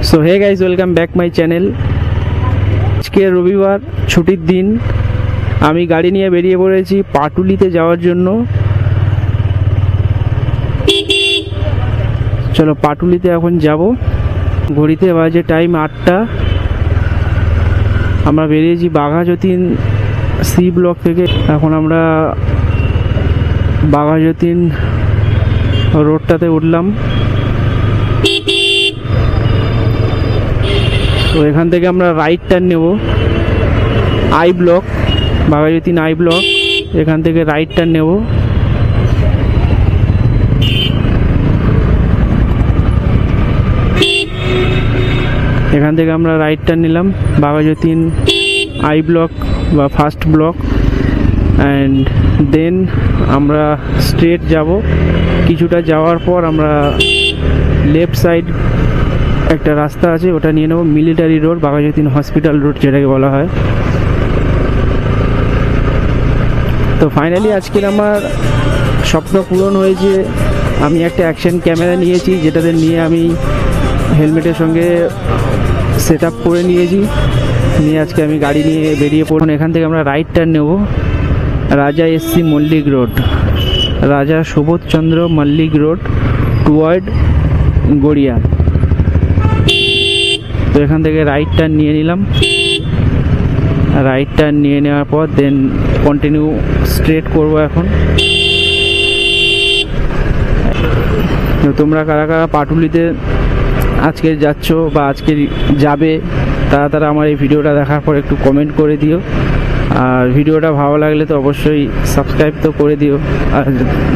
So hey guys, welcome back my channel. আজকে রবিবার, ছুটির দিন। আমি গাড়ি নিয়ে বেরিয়ে পড়েছি পাটুলিতে যাওয়ার জন্য। চলো পাটুলিতে এখন যাব। ঘড়িতে বাজে টাইম 8টা। আমরা বেরিয়েছি বাঘাযতীন সি ব্লক থেকে। এখন আমরা বাঘাযতীন রোডটাতে উঠলাম। তো এখান থেকে আমরা রাইট টার্ন নেব I block, Baghajatin I block. এখান থেকে রাইট টার্ন নেব। এখান থেকে আমরা রাইট টার্ন নিলাম বাঘাযতীন আই ব্লক বা ফার্স্ট ব্লক, অ্যান্ড দেন আমরা স্ট্রেট যাব। কিছুটা যাওয়ার পর আমরা লেফট সাইড একটা রাস্তা আছে, ওটা নিয়ে নেব military road, Baghajatin hospital road যেটাকে বলা হয়। তো ফাইনালি আজকের আমার স্বপ্ন পূরণ হয়েছে। আমি একটা অ্যাকশন ক্যামেরা নিয়েছি, যেটাতে নিয়ে আমি হেলমেটের সঙ্গে সেট আপ করে নিয়েছি। নিয়ে আজকে আমি গাড়ি নিয়ে বেরিয়ে পড়ুন। এখান থেকে আমরা রাইট টার্ন নেব রাজা এসসি মল্লিক রোড, রাজা সুবোধচন্দ্র মল্লিক রোড টুয়ার্ড গড়িয়া। তো এখান থেকে রাইট টার্ন নিয়ে নিলাম। রাইট টার্ন নিয়ে নেওয়ার পর দেন কন্টিনিউ স্ট্রেট করব এখন। তো তোমরা কারা কারা পাটুলিতে আজকে যাচ্ছ বা আজকে যাবে, তারা আমার এই ভিডিওটা দেখার পর একটু কমেন্ট করে দিও। আর ভিডিওটা ভালো লাগলে তো অবশ্যই সাবস্ক্রাইব তো করে দিও, আর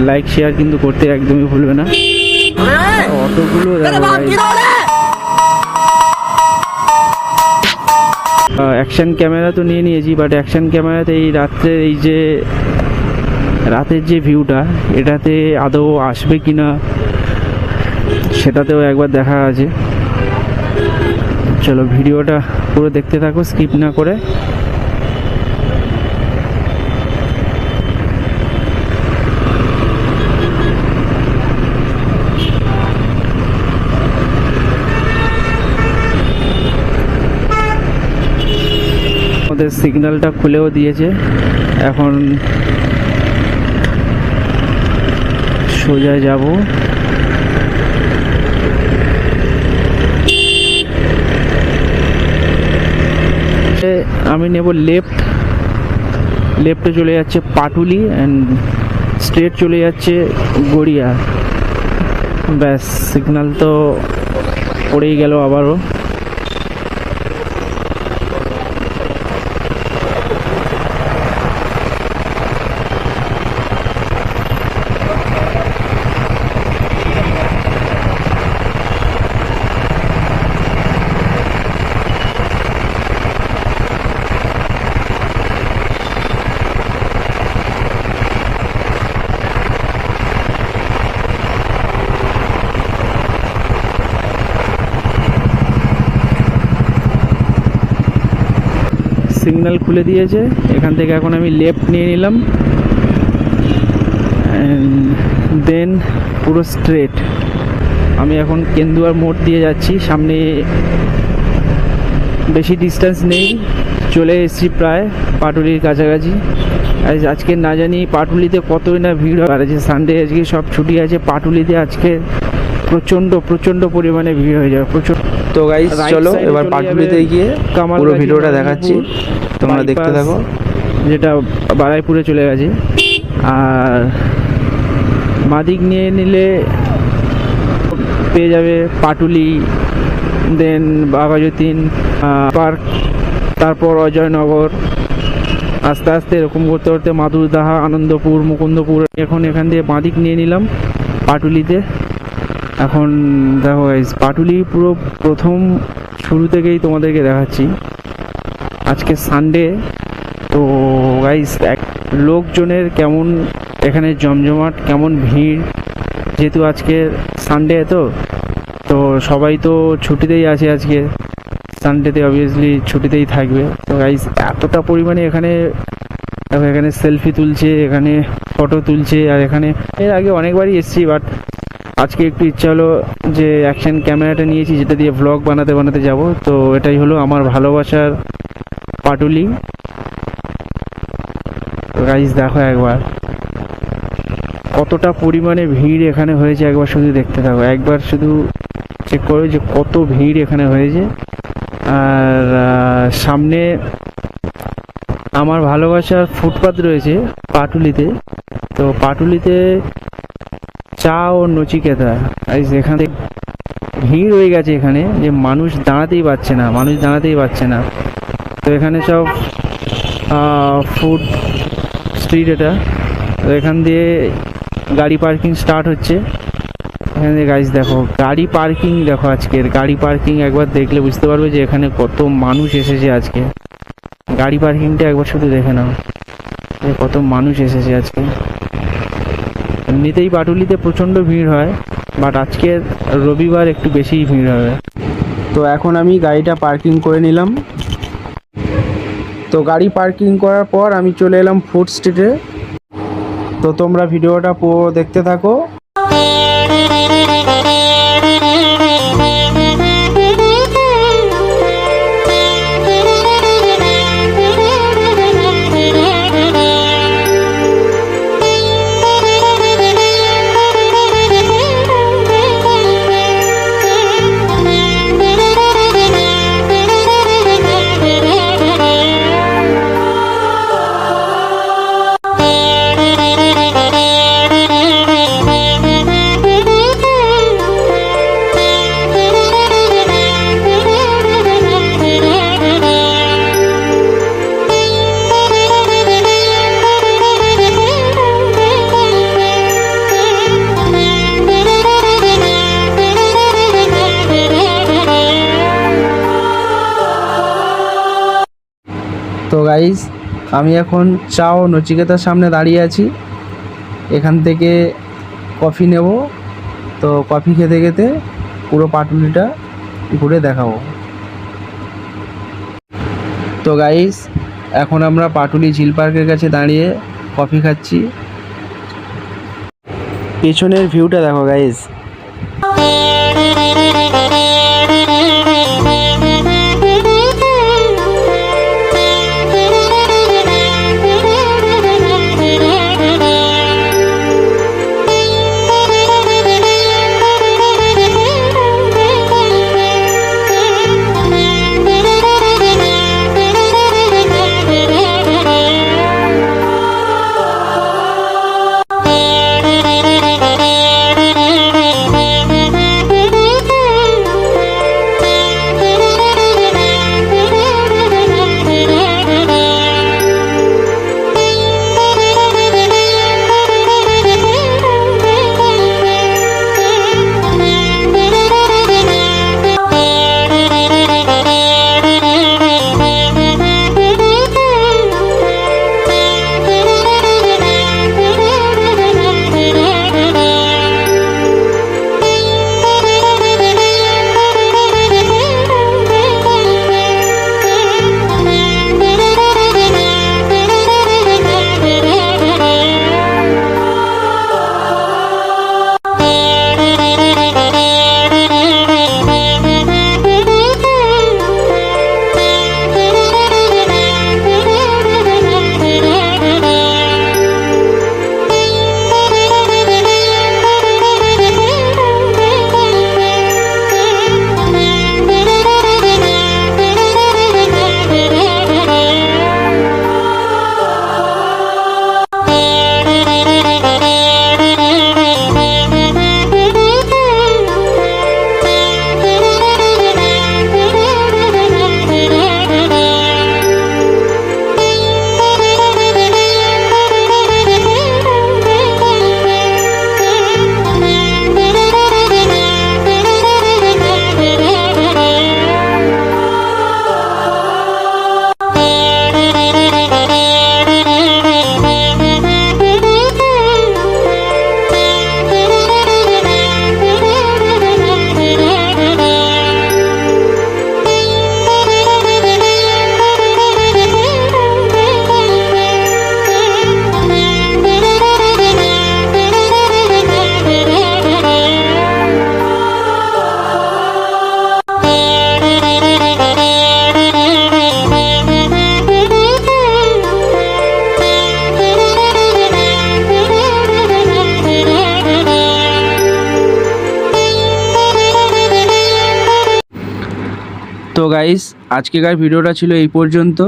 লাইক শেয়ার কিন্তু করতে একদমই ভুলবে না। অটোগুলো অ্যাকশন ক্যামেরা তো নিয়ে নিয়েছি, বাট অ্যাকশন ক্যামেরাতে এই রাতের যে ভিউটা, এটাতে আদৌ আসবে কি না সেটাতেও একবার দেখা আছে। চলো ভিডিওটা পুরো দেখতে থাকো, স্কিপ না করে। আমাদের সিগন্যালটা খুলেও দিয়েছে। এখন সোজা যাব। আমি নেব লেফটে চলে যাচ্ছে পাটুলি, অ্যান্ড স্ট্রেট চলে যাচ্ছে গড়িয়া। ব্যাস, সিগন্যাল তো পড়েই গেল আবারও। সিগন্যাল খুলে দিয়েছে। এখান থেকে এখন আমি লেফট নিয়ে নিলাম, দেন পুরো স্ট্রেট। আমি এখন কেন্দুয়ার মোড় দিয়ে যাচ্ছি। সামনে বেশি ডিস্টেন্স নেই, চলে এসেছি প্রায় পাটুলির কাছাকাছি। আজকে না জানি পাটুলিতে কতই না ভিড় হয়। যে সানডে, আজকে সব ছুটি আছে। পাটুলিতে আজকে প্রচণ্ড পরিমাণে ভিড় হয়ে যাবে, প্রচুর। তো গাইস চলো এবার পাটুলিতে গিয়ে পুরো ভিডিওটা দেখাচ্ছি, তোমরা দেখতে থাকো। যেটা বারাইপুরে চলে গেছে। আর মাদিক নিয়ে নিলে পেয়ে যাবে পাটুলি, দেন বাঘাযতীন পার্ক, তারপর অজয়নগর। আস্তে আস্তে এরকম করতে করতে মাদুরদাহা, আনন্দপুর, মুকুন্দপুর। এখন এখান দিয়ে মাদিক নিয়ে নিলাম পাটুলিতে। এখন দেখো গাইস, পাটুলি পুরো প্রথম শুরু থেকেই তোমাদেরকে দেখাচ্ছি। আজকে সানডে, তো গাইস লোকজনের কেমন এখানে জমজমাট, কেমন ভিড়। যেহেতু আজকে সানডে, তো সবাই তো ছুটিতেই আছে। আজকে সানডেতে অবভিয়াসলি ছুটিতেই থাকবে। তো গাইস এতটা পরিমাণে এখানে সেলফি তুলছে, এখানে ফটো তুলছে। আর এখানে এর আগে অনেকবারই এসেছি, বাট আজকে একটু ইচ্ছা হলো যে অ্যাকশন ক্যামেরাটা নিয়েছি, যেটা দিয়ে ভ্লগ বানাতে বানাতে যাব। তো এটাই হলো আমার ভালোবাসার পাটুলি। গাইস দেখো একবার কতটা পরিমাণে ভিড় এখানে হয়েছে, একবার শুধু দেখতে থাকো, একবার শুধু চেক করো যে কত ভিড় এখানে হয়েছে। আর সামনে আমার ভালোবাসার ফুটপাত রয়েছে পাটুলিতে। তো পাটুলিতে চা ও নচিকেতা, এখানে ভিড় হয়ে গেছে এখানে, যে মানুষ দাঁড়াতেই পারছে না। তো এখানে সব ফুড স্ট্রিট, এটা তো এখান দিয়ে গাড়ি পার্কিং স্টার্ট হচ্ছে। এখানে গাইস দেখো গাড়ি পার্কিং, দেখো আজকের গাড়ি পার্কিং একবার দেখলে বুঝতে পারবে যে এখানে কত মানুষ এসেছে আজকে। গাড়ি পার্কিংটা একবার শুধু দেখে নাও যে কত মানুষ এসেছে আজকে। এমনিতেই পাটুলিতে প্রচণ্ড ভিড় হয়, বাট আজকে রবিবার একটু বেশিই ভিড় হবে। তো এখন আমি গাড়িটা পার্কিং করে নিলাম। তো গাড়ি পার্কিং করার পর আমি চলে এলাম ফুড স্ট্রিটে। তো তোমরা ভিডিওটা পুরো দেখতে থাকো। তো গাইস আমি এখন চা ও নচিকেতার সামনে দাঁড়িয়ে আছি। এখান থেকে কফি নেব। তো কফি খেতে খেতে পুরো পাটুলিটা ঘুরে দেখাবো। তো গাইস এখন আমরা পাটুলি ঝিল পার্কের কাছে দাঁড়িয়ে কফি খাচ্ছি। পেছনের ভিউটা দেখো গাইস। তো গাইস, আজকেকার ভিডিওটা ছিল এই পর্যন্ত।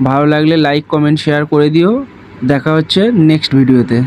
ভালো লাগলে লাইক কমেন্ট শেয়ার করে দিও। দেখা হচ্ছে নেক্সট ভিডিওতে।